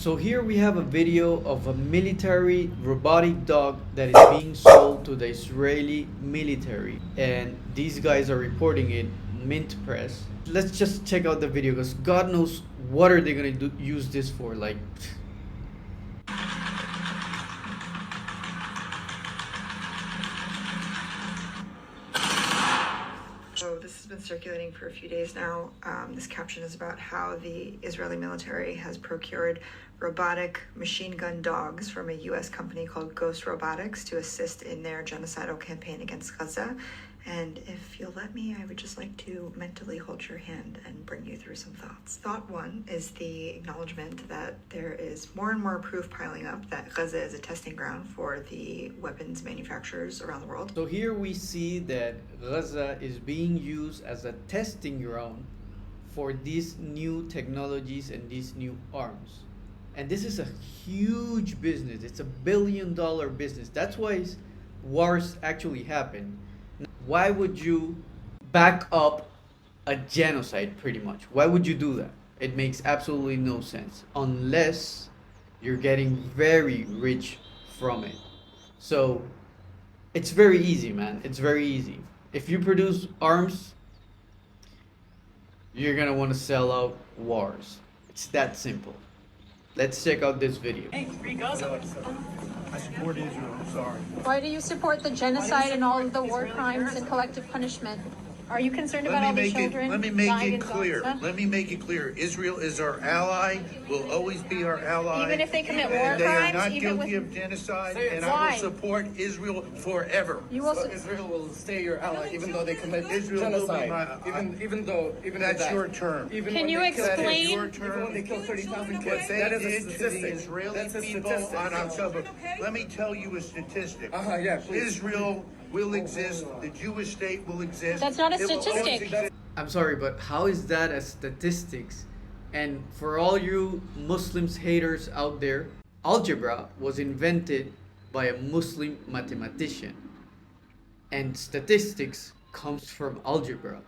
So here we have a video of a military robotic dog that is being sold to the Israeli military, and these guys are reporting it mint press. Let's just check out the video because God knows what are they gonna use this for. Like, so this has been circulating for a few days now. This caption is about how the Israeli military has procured robotic machine gun dogs from a U.S. company called Ghost Robotics to assist in their genocidal campaign against Gaza. And if you'll let me, I would just like to mentally hold your hand and bring you through some thoughts. Thought one is the acknowledgement that there is more and more proof piling up that Gaza is a testing ground for the weapons manufacturers around the world. so here we see that Gaza is being used as a testing ground for these new technologies and these new arms. And this is a huge business. It's $1 billion business. That's why wars actually happen. Why would you back up a genocide, pretty much? Why would you do that? It makes absolutely no sense unless you're getting very rich from it. So it's very easy, man. It's very easy. If you produce arms, you're gonna want to sell out wars. It's that simple. Let's check out this video. Hey, free Gaza. I support Israel, I'm sorry. Why do you support the genocide and all of the war crimes and collective punishment? Are you concerned about all the children Let me make dying it in clear. Gaza? Let me make it clear. Israel is our ally, will always be our ally. Even if they commit war and they are crimes, not even guilty with- of genocide, Say it. and I Why? will support Israel forever. You will. So Israel will stay your ally even though they commit Israel will be genocide. my- Even That's that. your term. Even Can when you they kill- explain- Your Even term. when they kill 30,000 What kids, they that is did a to the statistic. Israeli That's a people statistic. on October. Let me tell you a statistic. Yeah, please. Israel will exist. The Jewish state will exist. That's not a It will always statistic. exist. I'm sorry, but how is that a statistics? And for all you Muslims haters out there, algebra was invented by a Muslim mathematician. And statistics comes from algebra.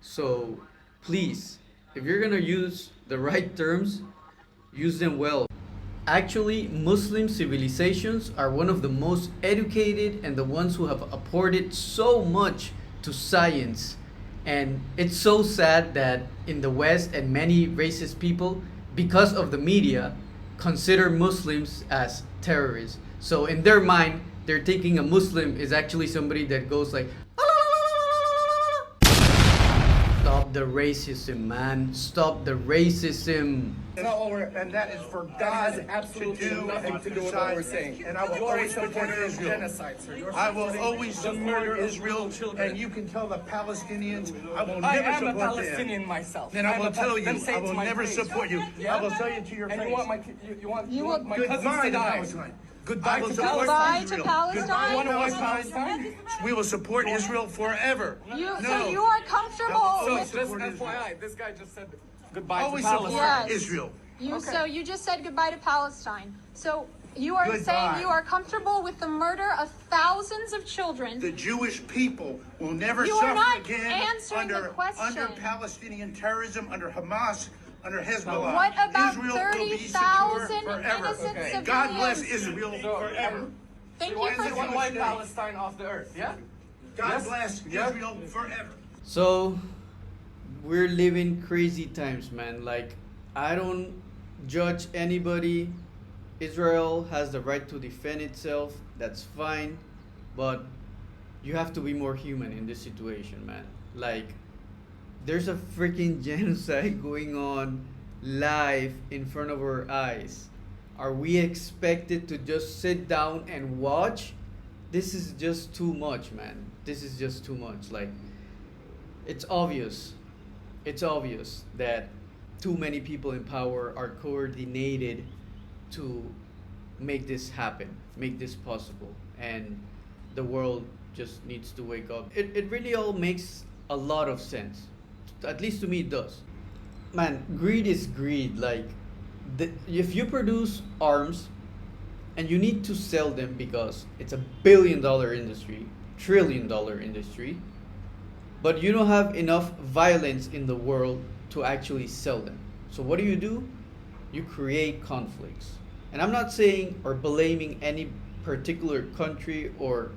So please, if you're gonna use the right terms, use them well. Actually, Muslim civilizations are one of the most educated and the ones who have apported so much to science. And it's so sad that in the West and many racist people, because of the media, consider Muslims as terrorists. So in their mind, they're thinking a Muslim is actually somebody that goes like, stop the racism, man. Stop the racism. That's not what we're, And that is for that God has absolutely to do nothing and to do with decide. what we're saying. And I will You are always a support supporter of Israel. genocide, sir. You're I will supporting always the support murder of Israel, little children. and you can tell the Palestinians I will I never am a support Palestinian them. myself. Then I I'm will a tell then you, say I it to will my never face. support you. Yeah? I will tell you to your And face. you want my you want my cousins Goodbye to to die. Palestine. Goodbye I will to support Goodbye Palestine. to Israel. Palestine? Goodbye You want to watch Palestine. Palestine? We will support Israel forever. So No. you are comfortable So with just support Israel. FYI, this guy just said goodbye Always to support Palestine. Yes. Israel. you. Okay. So you just said goodbye to Palestine. So you are Goodbye. saying you are comfortable with the murder of thousands of children. The Jewish people will never You are suffer not again answering the question. under Palestinian terrorism, under Hamas, under Hezbollah. What about Israel will be 30,000 secure forever. innocent civilians? God bless Israel So, forever. Thank Why you does he want to for. wipe Palestine off the earth? Yeah? God Yes. bless Yeah. Israel forever. So we're living crazy times, man. Like, I don't judge anybody. Israel has the right to defend itself. That's fine. But you have to be more human in this situation, man. Like, there's a freaking genocide going on live in front of our eyes. Are we expected to just sit down and watch? This is just too much, man. This is just too much. Like, it's obvious. It's obvious that too many people in power are coordinated to make this happen, make this possible. And the world just needs to wake up. It really all makes a lot of sense. At least to me, it does. Man, greed is greed. Like, if you produce arms and you need to sell them because it's $1 billion industry, $1 trillion industry, but you don't have enough violence in the world to actually sell them. So what do? you create conflicts. And I'm not saying or blaming any particular country or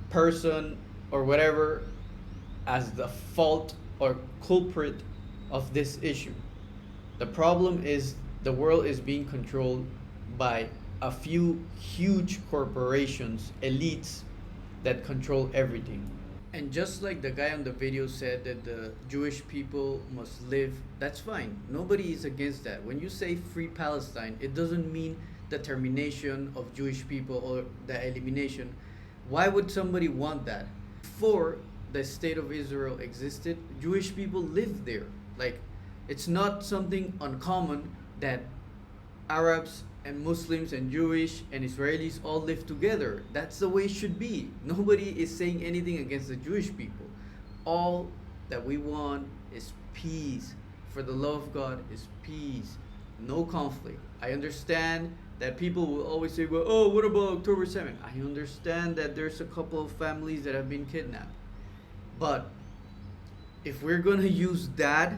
person or whatever as the fault or culprit of this issue. The problem is the world is being controlled by a few huge corporations, elites that control everything. And just like the guy on the video said that the Jewish people must live, that's fine. Nobody is against that. When you say free Palestine, it doesn't mean the termination of Jewish people or the elimination. Why would somebody want that? Before the state of Israel existed, Jewish people lived there. Like, it's not something uncommon that Arabs and Muslims and Jewish and Israelis all live together. That's the way it should be. Nobody is saying anything against the Jewish people. All that we want is peace. For the love of God is peace. No conflict. I understand that people will always say, well, oh, what about October 7th? I understand that there's a couple of families that have been kidnapped. But if we're going to use that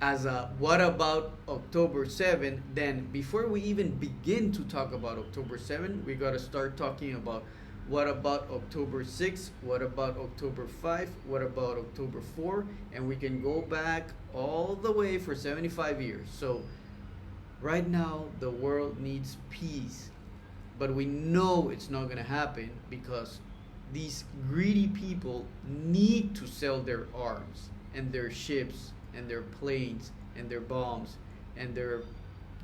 as a what about October 7th, then before we even begin to talk about October 7th, we got to start talking about what about October 6th, what about October 5th, what about October 4th, and we can go back all the way for 75 years. So right now the world needs peace, but we know it's not going to happen because these greedy people need to sell their arms and their ships and their planes and their bombs and their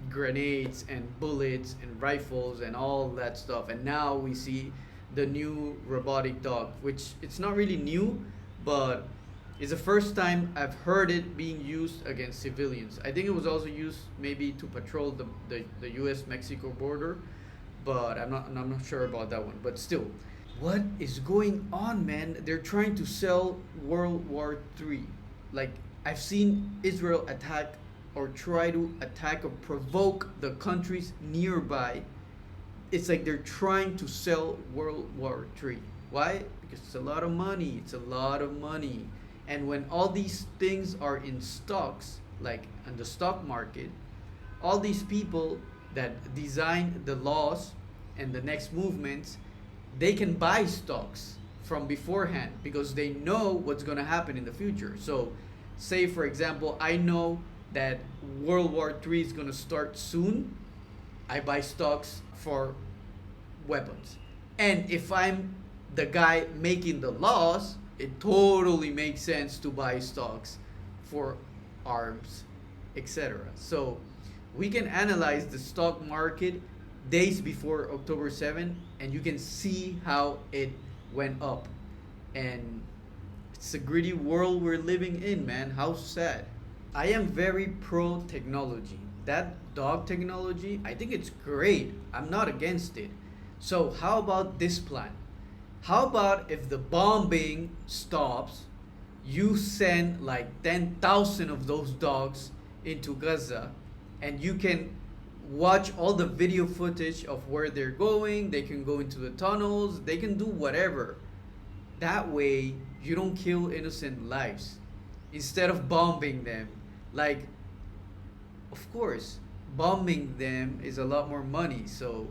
grenades and bullets and rifles and all that stuff. And now we see the new robotic dog, which it's not really new, but it's the first time I've heard it being used against civilians. I think it was also used maybe to patrol the US-Mexico border, but I'm not sure about that one. But still, what is going on, man? They're trying to sell World War III. Like, I've seen Israel attack or try to attack or provoke the countries nearby. It's like they're trying to sell World War III. Why? Because it's a lot of money. It's a lot of money. And when all these things are in stocks, like in the stock market, all these people that design the laws and the next movements, they can buy stocks from beforehand because they know what's going to happen in the future. So say, for example, I know that World War III is going to start soon. I buy stocks for weapons. And if I'm the guy making the laws, it totally makes sense to buy stocks for arms, etc. So we can analyze the stock market days before October 7th, and you can see how it went up. And it's a greedy world we're living in, man. How sad. I am very pro technology. That dog technology, I think it's great. I'm not against it. So how about this plan? How about if the bombing stops, you send like 10,000 of those dogs into Gaza, and you can watch all the video footage of where they're going. They can go into the tunnels. They can do whatever. That way, you don't kill innocent lives. Instead of bombing them, like, of course, bombing them is a lot more money. So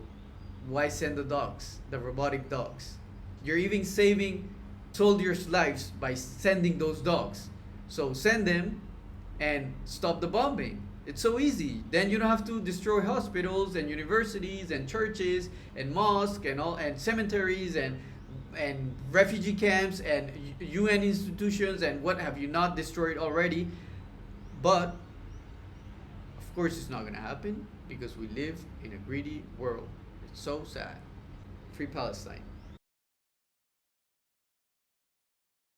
why send the dogs, the robotic dogs? You're even saving soldiers' lives by sending those dogs. So send them and stop the bombing. It's so easy. Then you don't have to destroy hospitals and universities and churches and mosques and all and cemeteries and refugee camps and UN institutions and what have you not destroyed already. But of course it's not going to happen because we live in a greedy world. It's so sad. Free Palestine.